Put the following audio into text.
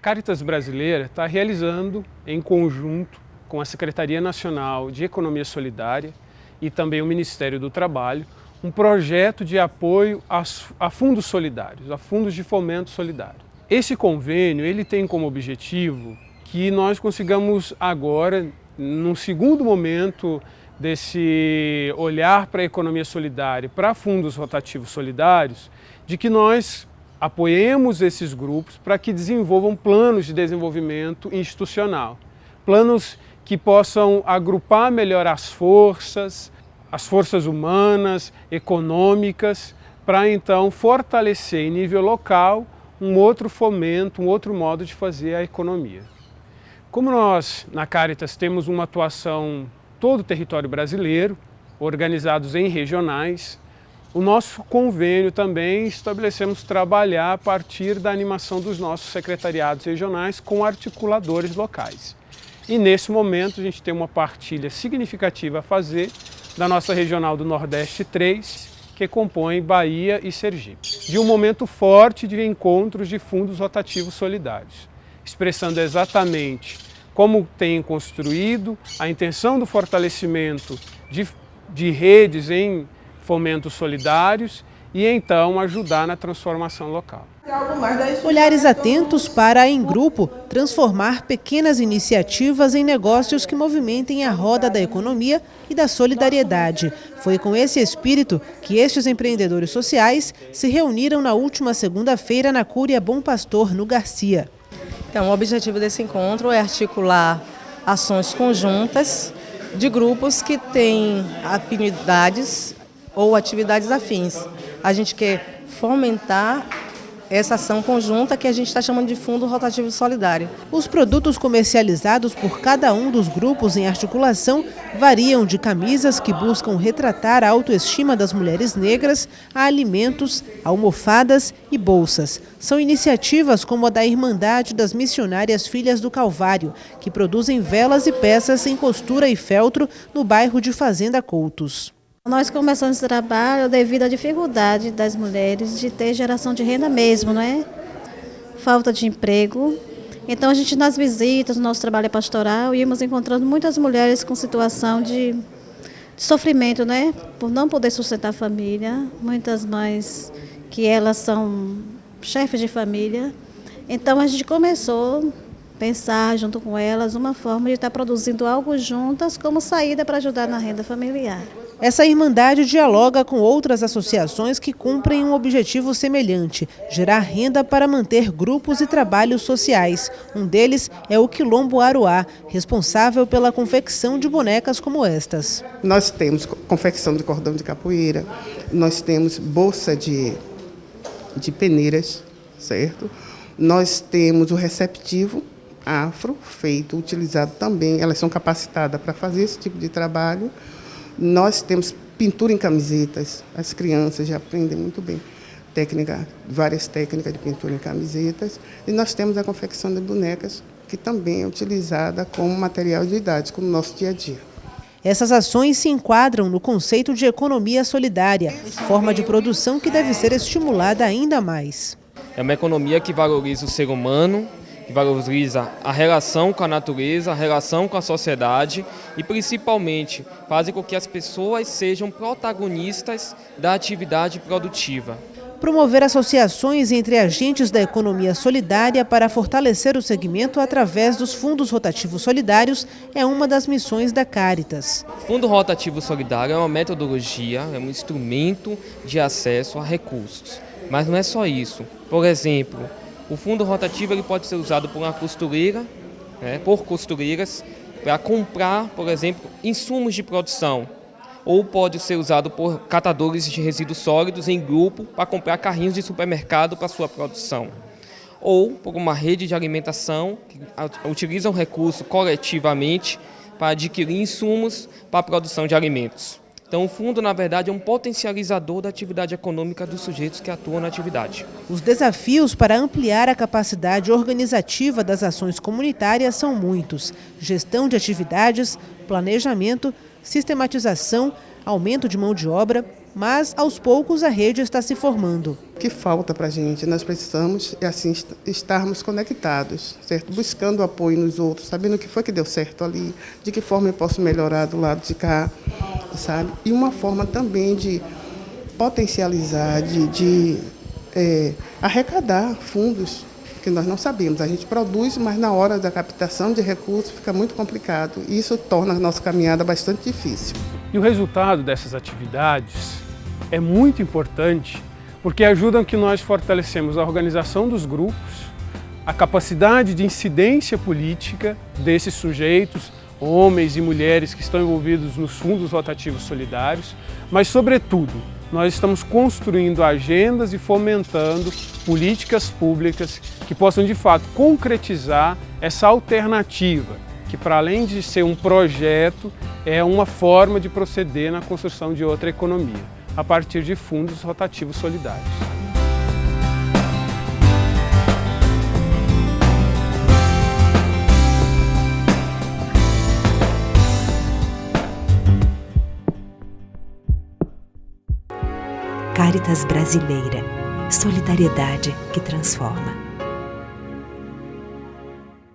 Caritas Brasileira está realizando, em conjunto com a Secretaria Nacional de Economia Solidária e também o Ministério do Trabalho, um projeto de apoio a fundos solidários, a fundos de fomento solidário. Esse convênio ele tem como objetivo que nós consigamos agora, num segundo momento desse olhar para a economia solidária, para fundos rotativos solidários, de que nós apoiemos esses grupos para que desenvolvam planos de desenvolvimento institucional, planos que possam agrupar melhor as forças humanas, econômicas, para então fortalecer em nível local um outro fomento, um outro modo de fazer a economia. Como nós, na Caritas, temos uma atuação em todo o território brasileiro, organizados em regionais, o nosso convênio também estabelecemos trabalhar a partir da animação dos nossos secretariados regionais com articuladores locais. E nesse momento a gente tem uma partilha significativa a fazer da nossa Regional do Nordeste 3, que compõe Bahia e Sergipe, de um momento forte de encontros de fundos rotativos solidários, expressando exatamente como tem construído a intenção do fortalecimento de redes em fomentos solidários e então ajudar na transformação local. Olhares atentos para, em grupo, transformar pequenas iniciativas em negócios que movimentem a roda da economia e da solidariedade. Foi com esse espírito que estes empreendedores sociais se reuniram na última segunda-feira na Cúria Bom Pastor, no Garcia. Então, o objetivo desse encontro é articular ações conjuntas de grupos que têm afinidades ou atividades afins. A gente quer fomentar essa ação conjunta que a gente está chamando de Fundo Rotativo Solidário. Os produtos comercializados por cada um dos grupos em articulação variam de camisas que buscam retratar a autoestima das mulheres negras a alimentos, almofadas e bolsas. São iniciativas como a da Irmandade das Missionárias Filhas do Calvário, que produzem velas e peças em costura e feltro no bairro de Fazenda Coutos. Nós começamos esse trabalho devido à dificuldade das mulheres de ter geração de renda mesmo, não é? Falta de emprego. Então a gente nas visitas, no nosso trabalho pastoral, íamos encontrando muitas mulheres com situação de sofrimento, né? Por não poder sustentar a família, muitas mães que elas são chefes de família. Então a gente começou a pensar junto com elas uma forma de estar produzindo algo juntas como saída para ajudar na renda familiar. Essa Irmandade dialoga com outras associações que cumprem um objetivo semelhante, gerar renda para manter grupos e trabalhos sociais. Um deles é o Quilombo Aruá, responsável pela confecção de bonecas como estas. Nós temos confecção de cordão de capoeira, nós temos bolsa de peneiras, certo? Nós temos o receptivo afro, utilizado também, elas são capacitadas para fazer esse tipo de trabalho. Nós temos pintura em camisetas, as crianças já aprendem muito bem várias técnicas de pintura em camisetas. E nós temos a confecção de bonecas, que também é utilizada como material de idade, como no nosso dia a dia. Essas ações se enquadram no conceito de economia solidária, forma de produção que deve ser estimulada ainda mais. É uma economia que valoriza o ser humano, que valoriza a relação com a natureza, a relação com a sociedade e, principalmente, fazem com que as pessoas sejam protagonistas da atividade produtiva. Promover associações entre agentes da economia solidária para fortalecer o segmento através dos fundos rotativos solidários é uma das missões da Caritas. O Fundo Rotativo Solidário é uma metodologia, é um instrumento de acesso a recursos. Mas não é só isso. Por exemplo, o fundo rotativo ele pode ser usado por uma costureira, por costureiras, para comprar, por exemplo, insumos de produção. Ou pode ser usado por catadores de resíduos sólidos em grupo para comprar carrinhos de supermercado para sua produção. Ou por uma rede de alimentação que utiliza o recurso coletivamente para adquirir insumos para a produção de alimentos. Então, o fundo, na verdade, é um potencializador da atividade econômica dos sujeitos que atuam na atividade. Os desafios para ampliar a capacidade organizativa das ações comunitárias são muitos: gestão de atividades, planejamento, sistematização, aumento de mão de obra, mas aos poucos a rede está se formando. O que falta para a gente? Nós precisamos assim, estarmos conectados, certo? Buscando apoio nos outros, sabendo o que foi que deu certo ali, de que forma eu posso melhorar do lado de cá, sabe? E uma forma também de potencializar, de arrecadar fundos, que nós não sabemos. A gente produz, mas na hora da captação de recursos fica muito complicado. E isso torna a nossa caminhada bastante difícil. E o resultado dessas atividades é muito importante porque ajudam que nós fortalecemos a organização dos grupos, a capacidade de incidência política desses sujeitos, homens e mulheres que estão envolvidos nos fundos rotativos solidários, mas, sobretudo, nós estamos construindo agendas e fomentando políticas públicas que possam, de fato, concretizar essa alternativa, que, para além de ser um projeto, é uma forma de proceder na construção de outra economia, a partir de fundos rotativos solidários. Cáritas Brasileira. Solidariedade que transforma.